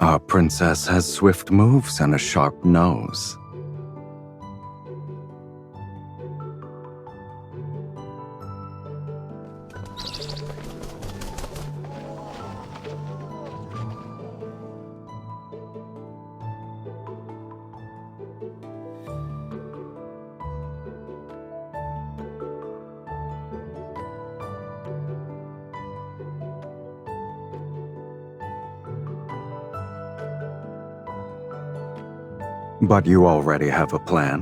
Our princess has swift moves and a sharp nose. But you already have a plan?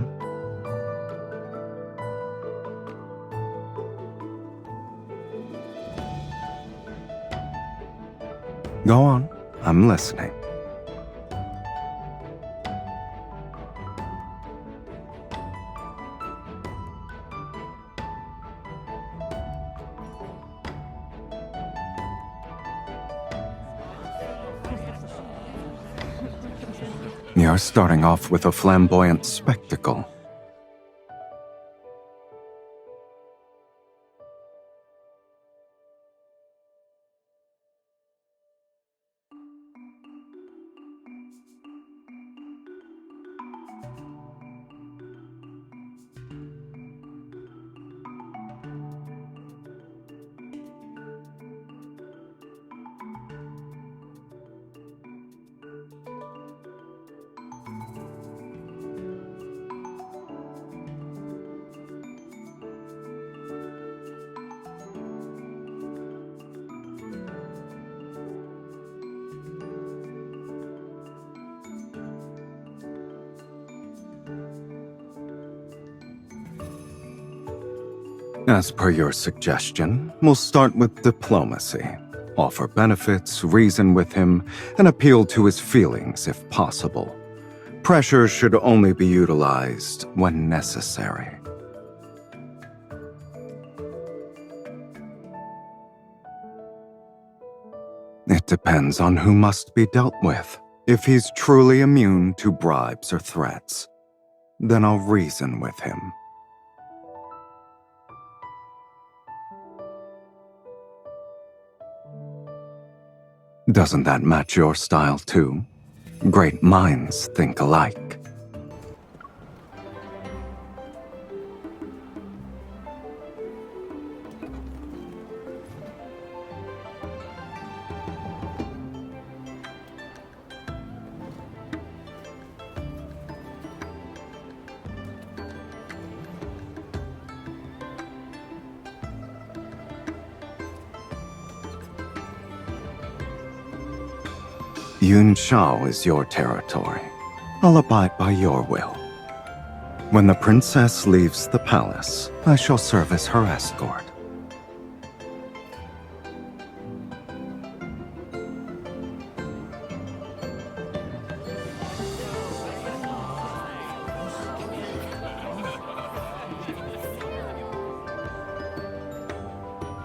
Go on, I'm listening. You're starting off with a flamboyant spectacle. As per your suggestion, we'll start with diplomacy. Offer benefits, reason with him, and appeal to his feelings if possible. Pressure should only be utilized when necessary. It depends on who must be dealt with. If he's truly immune to bribes or threats, then I'll reason with him. Doesn't that match your style too? Great minds think alike. Yun Shao is your territory. I'll abide by your will. When the princess leaves the palace, I shall serve as her escort.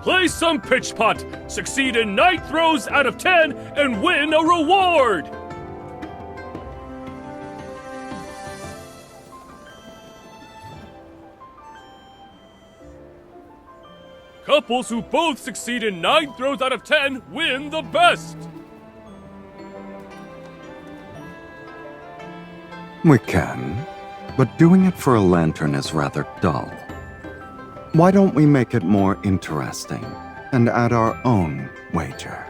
Play some pitch pot, succeed in 9 throws out of 10, and win a reward! Couples who both succeed in 9 throws out of 10 win the best! We can, but doing it for a lantern is rather dull. Why don't we make it more interesting and add our own wager?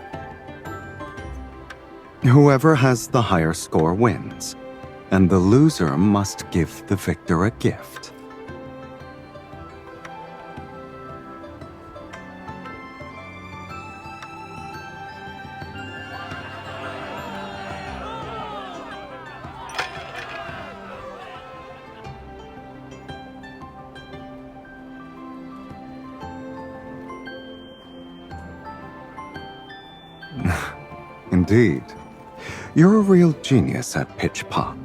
Whoever has the higher score wins, and the loser must give the victor a gift. Indeed. You're a real genius at pitch pop.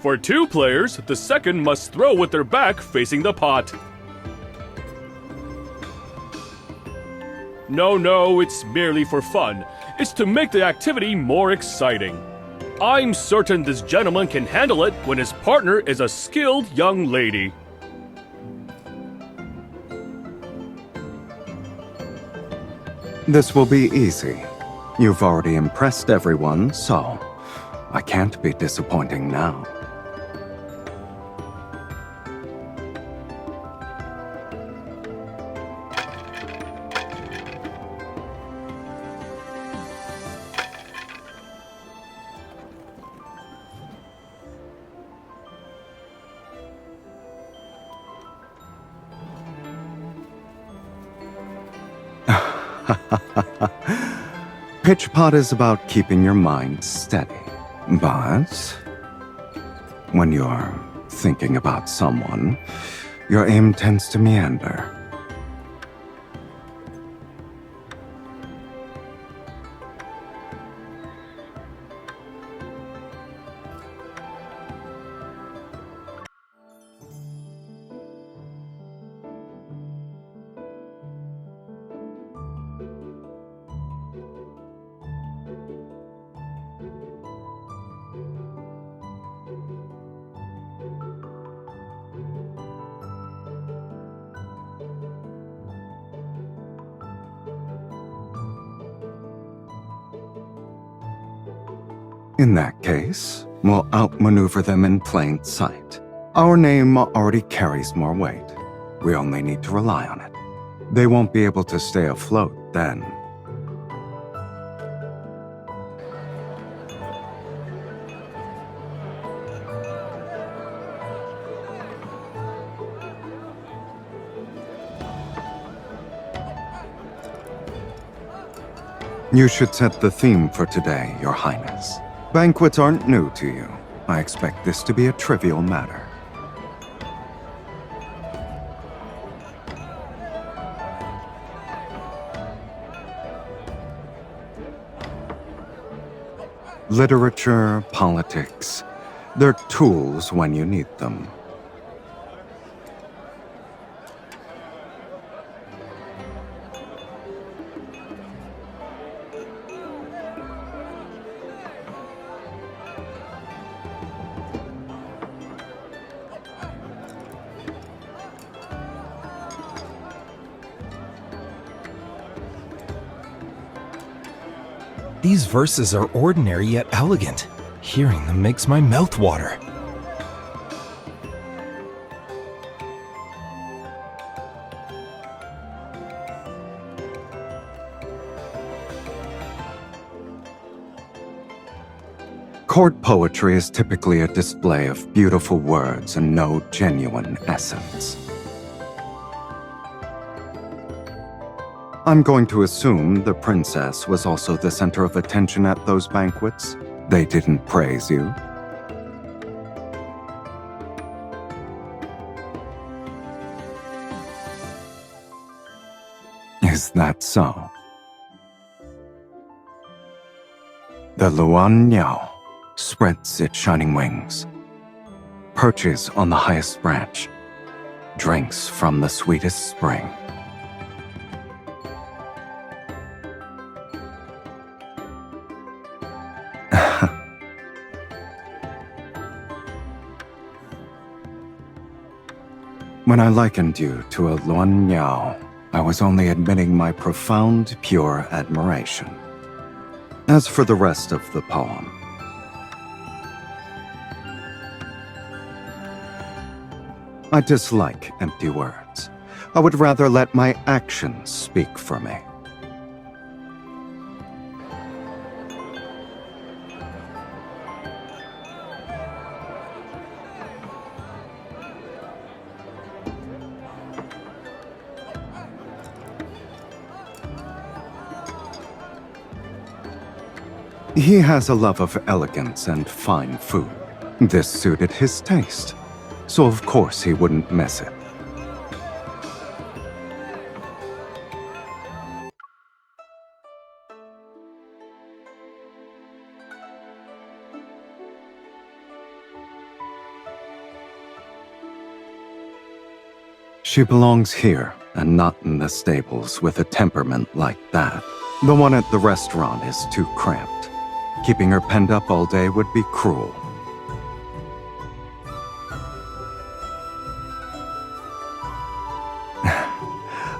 For 2 players, the second must throw with their back facing the pot. No, it's merely for fun. It's to make the activity more exciting. I'm certain this gentleman can handle it when his partner is a skilled young lady. This will be easy. You've already impressed everyone, so I can't be disappointing now. Pitchpot is about keeping your mind steady. But when you're thinking about someone, your aim tends to meander. In that case, we'll outmaneuver them in plain sight. Our name already carries more weight. We only need to rely on it. They won't be able to stay afloat then. You should set the theme for today, Your Highness. Banquets aren't new to you. I expect this to be a trivial matter. Literature, politics, they're tools when you need them. These verses are ordinary yet elegant. Hearing them makes my mouth water. Court poetry is typically a display of beautiful words and no genuine essence. I'm going to assume the princess was also the center of attention at those banquets. They didn't praise you. Is that so? The Luan Niao spreads its shining wings, perches on the highest branch, drinks from the sweetest spring. When I likened you to a Luan Niao, I was only admitting my profound, pure admiration. As for the rest of the poem, I dislike empty words. I would rather let my actions speak for me. He has a love of elegance and fine food. This suited his taste, so of course he wouldn't miss it. She belongs here and not in the stables with a temperament like that. The one at the restaurant is too cramped. Keeping her penned up all day would be cruel.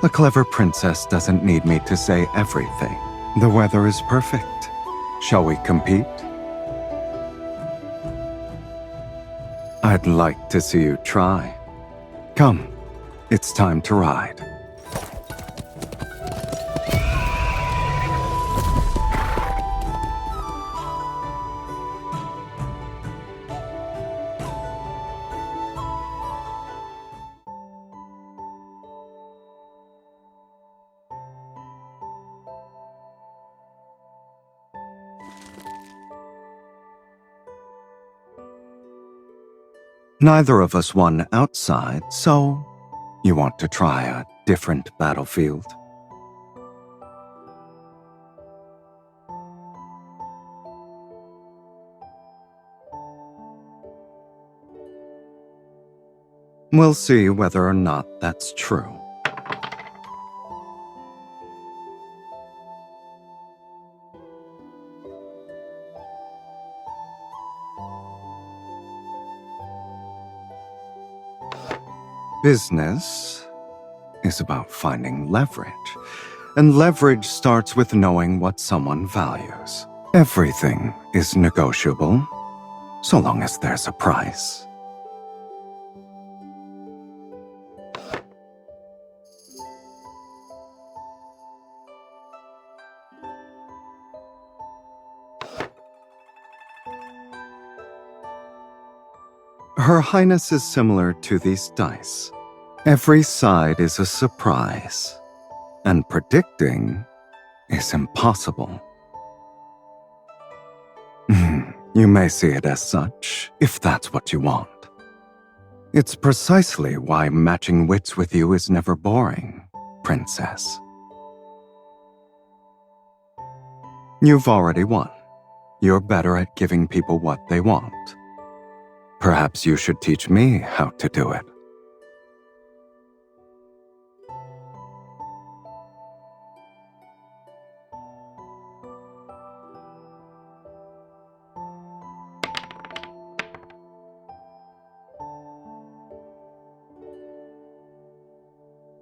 A clever princess doesn't need me to say everything. The weather is perfect. Shall we compete? I'd like to see you try. Come, it's time to ride. Neither of us won outside, so you want to try a different battlefield? We'll see whether or not that's true. Business is about finding leverage, and leverage starts with knowing what someone values. Everything is negotiable, so long as there's a price. Her Highness is similar to these dice. Every side is a surprise, and predicting is impossible. You may see it as such, if that's what you want. It's precisely why matching wits with you is never boring, Princess. You've already won. You're better at giving people what they want. Perhaps you should teach me how to do it.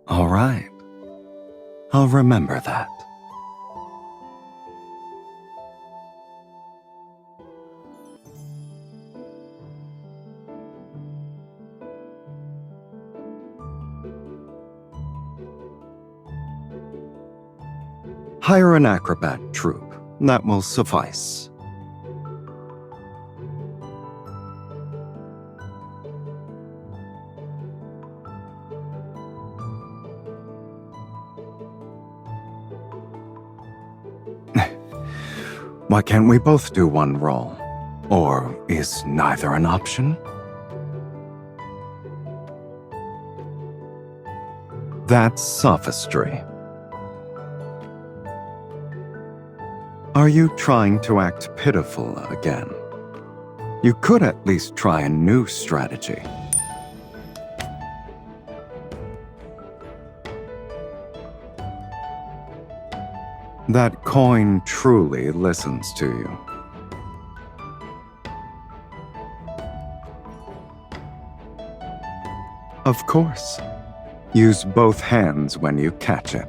All right. I'll remember that. Hire an acrobat troupe. That will suffice. Why can't we both do one role? Or is neither an option? That's sophistry. Are you trying to act pitiful again? You could at least try a new strategy. That coin truly listens to you. Of course. Use both hands when you catch it.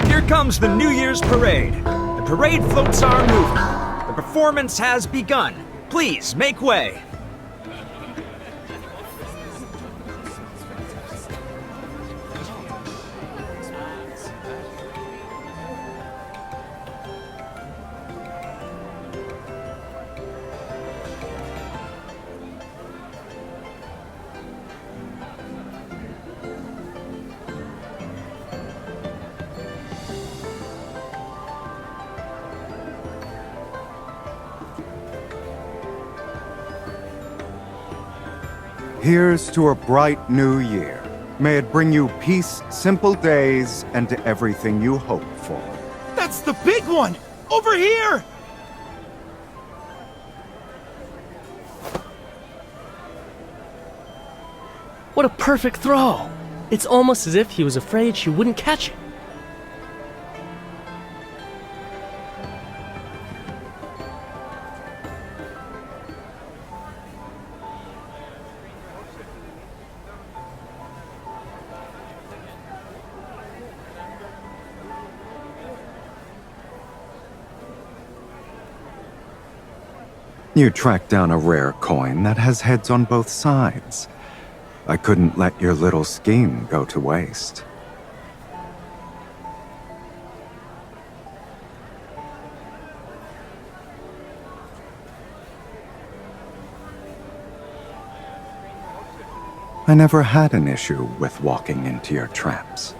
Here comes the New Year's parade. The parade floats our movement. The performance has begun. Please make way. Here's to a bright new year. May it bring you peace, simple days, and everything you hope for. That's the big one! Over here! What a perfect throw! It's almost as if he was afraid she wouldn't catch it. You tracked down a rare coin that has heads on both sides. I couldn't let your little scheme go to waste. I never had an issue with walking into your traps.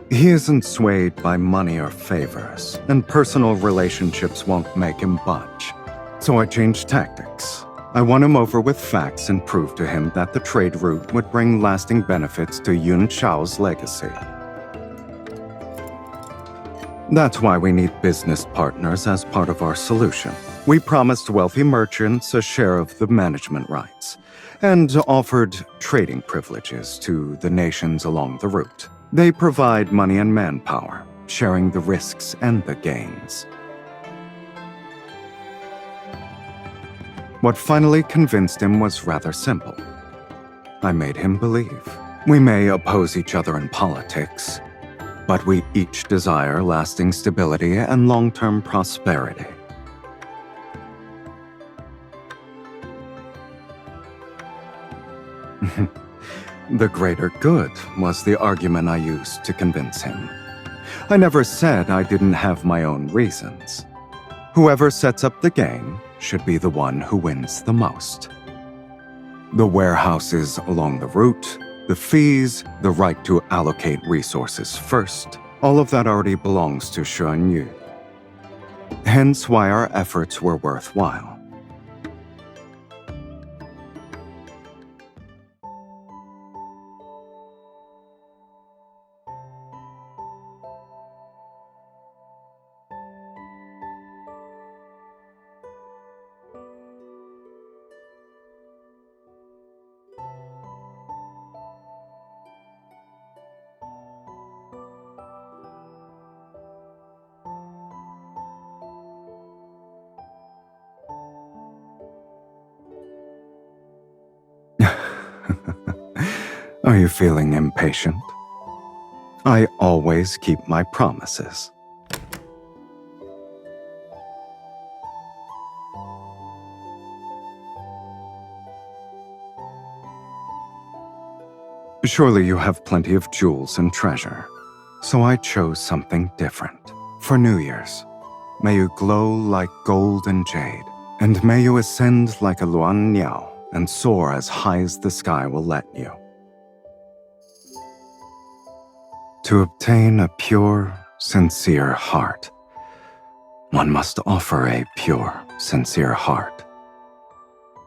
He isn't swayed by money or favors, and personal relationships won't make him budge. So I changed tactics. I won him over with facts and proved to him that the trade route would bring lasting benefits to Yun Shao's legacy. That's why we need business partners as part of our solution. We promised wealthy merchants a share of the management rights, and offered trading privileges to the nations along the route. They provide money and manpower, sharing the risks and the gains. What finally convinced him was rather simple. I made him believe. We may oppose each other in politics, but we each desire lasting stability and long-term prosperity. The greater good was the argument I used to convince him. I never said I didn't have my own reasons. Whoever sets up the game should be the one who wins the most. The warehouses along the route, the fees, the right to allocate resources first, all of that already belongs to Shen Yu. Hence why our efforts were worthwhile. Are you feeling impatient? I always keep my promises. Surely you have plenty of jewels and treasure, so I chose something different. For New Year's, may you glow like gold and jade, and may you ascend like a Luan Niao and soar as high as the sky will let you. To obtain a pure, sincere heart, one must offer a pure, sincere heart.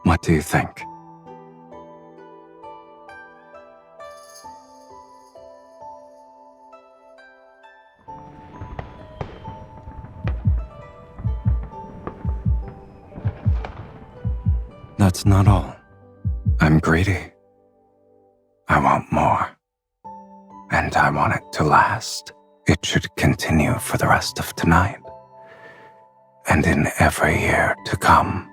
What do you think? That's not all. I'm greedy. I want more. And I want it to last. It should continue for the rest of tonight. And in every year to come.